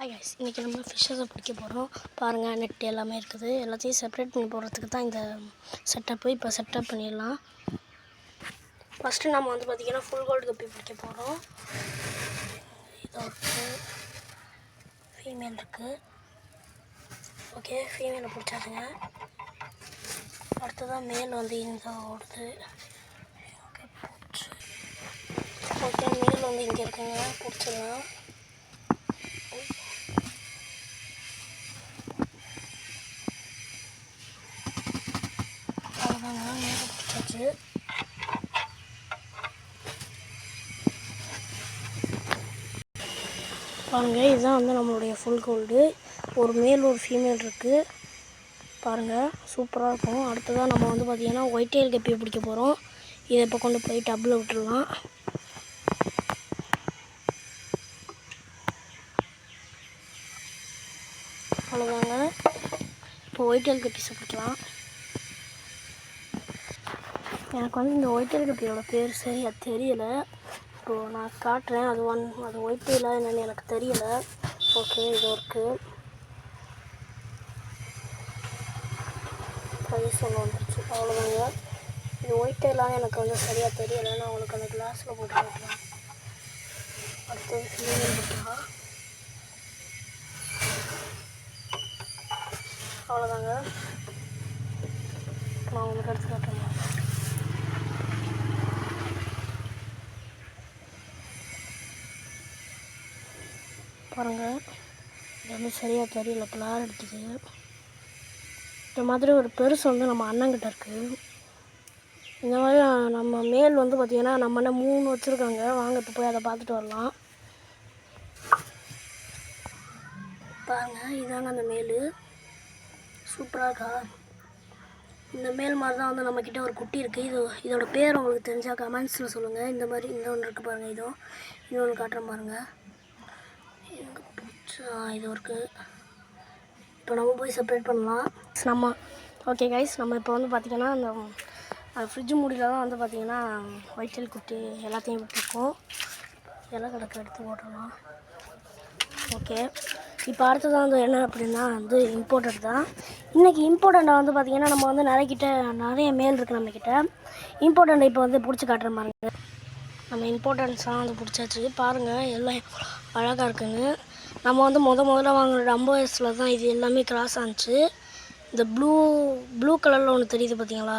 Hi guys, இன்றைக்கி நம்ம ஃபிஷ்ஷஸை பிடிக்க போகிறோம். பாருங்கள், நெட் எல்லாமே இருக்குது. எல்லாத்தையும் செப்பரேட் பண்ணி போடுறதுக்கு தான் இந்த செட்டப்பு. இப்போ செட்டப் பண்ணிடலாம். ஃபஸ்ட்டு நம்ம வந்து பார்த்திங்கன்னா ஃபுல் கோல்டு கப்பி பிடிக்க போகிறோம். இது ஒரு ஃபீமேல் இருக்குது. ஓகே, ஃபீமேலை பிடிச்சாதுங்க. அடுத்ததான் மேல் வந்து இந்த ஓடுது. ஓகே, மேல் வந்து இங்கே இருக்குங்க, பிடிச்சிடலாம். பிடிச்சாச்சு. பாருங்கள், இதுதான் வந்து நம்மளுடைய ஃபுல் கோல்டு. ஒரு மேல் ஒரு ஃபீமேல் இருக்குது. பாருங்கள், சூப்பராக இருக்கும். அடுத்ததான் நம்ம வந்து பார்த்திங்கன்னா ஒயிட் டெயில் கப்பியை பிடிக்க போகிறோம். இதை இப்போ கொண்டு போய் டப்பில் விட்டுடலாம். அவ்வளோதாங்க. இப்போ ஒயிட் டெயில் கப்பீஸை பிடிக்கலாம். எனக்கு வந்து இந்த ஒயிட் டெயில் கப்பியோட பேர் சரியாக தெரியலை. இப்போது நான் காட்டுறேன். அது ஒயிட் டெயிலாக என்னென்னு எனக்கு தெரியலை. ஓகே, இது இருக்குது. ப்ரைஸ் ஒன்று வந்துருச்சு. அவ்வளோதாங்க. இது ஒயிட் டெயிலாக எனக்கு வந்து சரியாக தெரியலை. நான் உங்களுக்கு அந்த கிளாஸில் போட்டு காட்டுறேன். அடுத்தது ஃபீமேல் போட்டுக்கலாம். அவ்வளோதாங்க. நான் உங்களுக்கு எடுத்து காட்டுறேன். பாருங்கள், இது வந்து சரியாக தெரியல, கிளார் அடிக்குது. இந்த மாதிரி ஒரு பெருசு வந்து நம்ம அண்ணங்கிட்ட இருக்குது. இந்த மாதிரி நம்ம மேல் வந்து பார்த்திங்கன்னா நம்ம அண்ணன் 3 வச்சுருக்காங்க. வாங்க இப்போ போய் அதை பார்த்துட்டு வரலாம். பாருங்கள், இதாங்க அந்த மேல். சூப்பராக இருக்கா? இந்த மேல் மாதிரி தான் வந்து நம்மக்கிட்ட ஒரு குட்டி இருக்குது. இதோட பேர் உங்களுக்கு தெரிஞ்சால் கமெண்ட்ஸில் சொல்லுங்கள். இந்த மாதிரி இன்னொன்று இருக்குது பாருங்கள். இன்னொன்று காட்டுறேன் பாருங்கள். இது இருக்குது. இப்போ நம்ம போய் செப்பரேட் பண்ணலாம். ஓகே கைஸ், நம்ம இப்போ வந்து பார்த்திங்கன்னா அந்த ஃப்ரிட்ஜு மூடியில் தான் வந்து பார்த்திங்கன்னா ஒயிட் டெயில் குட்டி எல்லாத்தையும் விட்டுருக்கோம். எல்லாம் கிடக்கு, எடுத்து போட்டுடலாம். ஓகே, இப்போ அடுத்ததான் வந்து என்ன அப்படின்னா வந்து இம்போர்ட்டட் தான். இன்றைக்கி இம்போர்ட்டண்டை வந்து பார்த்திங்கன்னா நம்ம வந்து நிறைய மேல் இருக்குது நம்மக்கிட்ட. இம்போர்ட்டண்டை இப்போ வந்து பிடிச்சி காட்டுற மாதிரி நம்ம இம்போர்ட்டன்ஸ்லாம் வந்து பிடிச்சாச்சு. பாருங்கள், எல்லாம் அழகாக இருக்குங்க. நம்ம வந்து முதல்ல வாங்குகிற ரம்போயஸில் தான் இது எல்லாமே கிராஸ் ஆனிச்சு. இந்த ப்ளூ கலரில் ஒன்று தெரியுது பார்த்தீங்களா?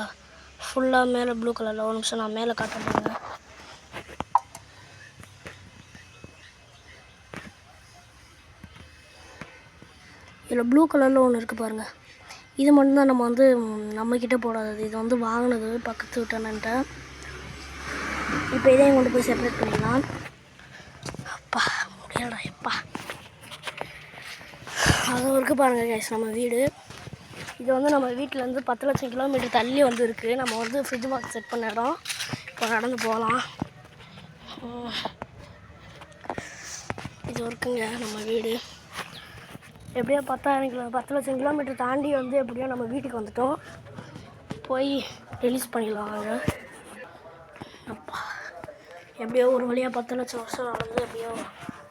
ஃபுல்லாக மேலே ப்ளூ கலரில். ஒரு நிமிஷம் நான் மேலே காட்டுறேங்க. இதில் ப்ளூ கலரில் ஒன்று இருக்குது பாருங்கள். இது மட்டும்தான் நம்ம வந்து நம்மக்கிட்ட போடாதது. இது வந்து வாங்கினது பக்கத்து வீட்டானன்ட்ட. இப்போ இதையும் கொண்டு போய் செப்பரேட் பண்ணிடலாம். அப்பா முடியலடா எப்பா. அது இருக்குது பாருங்கள் கைஸ் நம்ம வீடு. இது வந்து நம்ம வீட்டிலேருந்து 10 லட்சம் கிலோமீட்டர் தள்ளி வந்து இருக்குது. நம்ம வந்து ஃப்ரிட்ஜ் பாக்ஸ் செட் பண்ண இடம். இப்போ நடந்து போகலாம். இது இருக்குங்க நம்ம வீடு. எப்படியோ 10 லட்சம் கிலோமீட்டர் தாண்டி வந்து எப்படியோ நம்ம வீட்டுக்கு வந்துட்டோம். போய் ரிலீஸ் பண்ணிடலாம் வாங்க. அப்பா, எப்படியோ ஒரு வழியாக 10 லட்சம் வருஷம் நடந்து எப்படியோ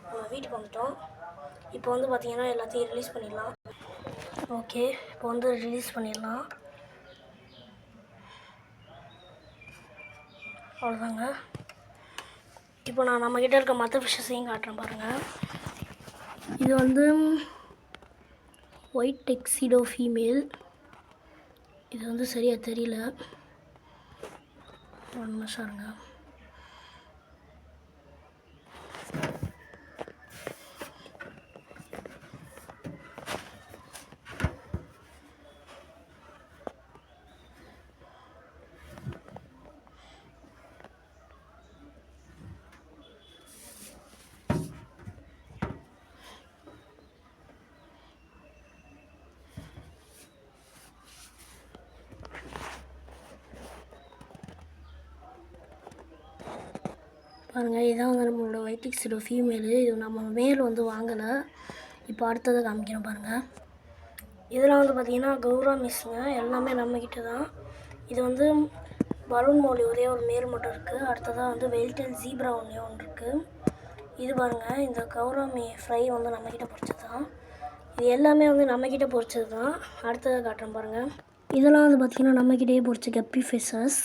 நம்ம வீட்டுக்கு வந்துட்டோம். இப்போ வந்து பார்த்திங்கன்னா எல்லாத்தையும் ரிலீஸ் பண்ணிடலாம். ஓகே, இப்போ வந்து ரிலீஸ் பண்ணிடலாம். அவ்வளோதாங்க. இப்போ நான் நம்மக்கிட்ட இருக்க மற்ற ஃபிஷ்ஷஸையும் காட்டுறேன் பாருங்கள். இது வந்து ஒயிட் டெக்ஸிடோ ஃபீமேல். இது வந்து சரியாக தெரியல. ஒரு நிமிஷம் இருங்க. பாருங்கள், இதான் வந்து நம்மளோட ஒயிட் டெக்ஸிடோ ஃபீமேலு. இது நம்ம மேல் வந்து வாங்கலை. இப்போ அடுத்ததை காமிக்கிறேன் பாருங்கள். இதெல்லாம் வந்து பார்த்திங்கன்னா கௌரா மிஸ்ஸுங்க. எல்லாமே நம்மக்கிட்ட தான். இது வந்து பலூன் மௌலி ஒரே ஒரு மேல் மட்டும் இருக்குது. அடுத்ததாக வந்து வெயில் டெயில் ஜீப்ரா ஒன்று இருக்குது. இது பாருங்கள், இந்த கௌராமி ஃப்ரை வந்து நம்மக்கிட்ட பொரிச்சது தான். இது எல்லாமே வந்து நம்மக்கிட்ட பொரிச்சது தான். அடுத்ததை காட்டுறேன் பாருங்கள். இதெல்லாம் வந்து பார்த்திங்கன்னா நம்மக்கிட்டே பொரிச்ச கப்பி ஃபிஷ்ஷஸ்.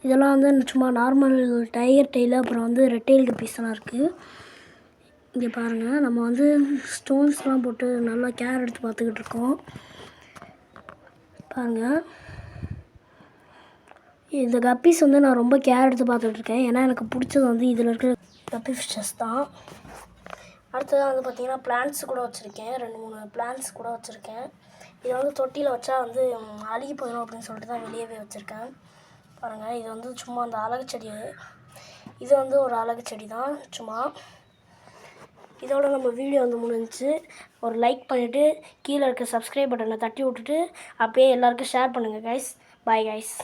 இதெல்லாம் வந்து சும்மா நார்மல் டைகர் டெய்லு, அப்புறம் வந்து ரெட் டெயில் கப்பீஸ்லாம் இருக்குது. இங்கே பாருங்கள், நம்ம வந்து ஸ்டோன்ஸ்லாம் போட்டு நல்லா கேர் எடுத்து பார்த்துக்கிட்டு இருக்கோம். பாருங்கள், இந்த கப்பீஸ் வந்து நான் ரொம்ப கேர் எடுத்து பார்த்துட்ருக்கேன். ஏன்னா எனக்கு பிடிச்சது வந்து இதில் இருக்கிற கப்பி ஃபிஷ்ஷஸ் தான். அடுத்ததாக வந்து பார்த்திங்கன்னா பிளான்ட்ஸ் கூட வச்சுருக்கேன். 2-3 பிளான்ட்ஸ் கூட வச்சுருக்கேன். இதை வந்து தொட்டியில் வச்சா வந்து அழுகி போயிடும் அப்படின்னு சொல்லிட்டு தான் வெளியவே வச்சுருக்கேன். பாருங்கள், இது வந்து சும்மா அந்த அழகு செடி. இது வந்து ஒரு அழகு செடி தான் சும்மா. இதோட நம்ம வீடியோ வந்து முடிஞ்சிச்சு. ஒரு லைக் பண்ணிவிட்டு கீழே இருக்க சப்ஸ்கிரைப் பட்டனை தட்டி விட்டுட்டு அப்படியே எல்லாருக்கும் ஷேர் பண்ணுங்கள் கைஸ். Bye guys.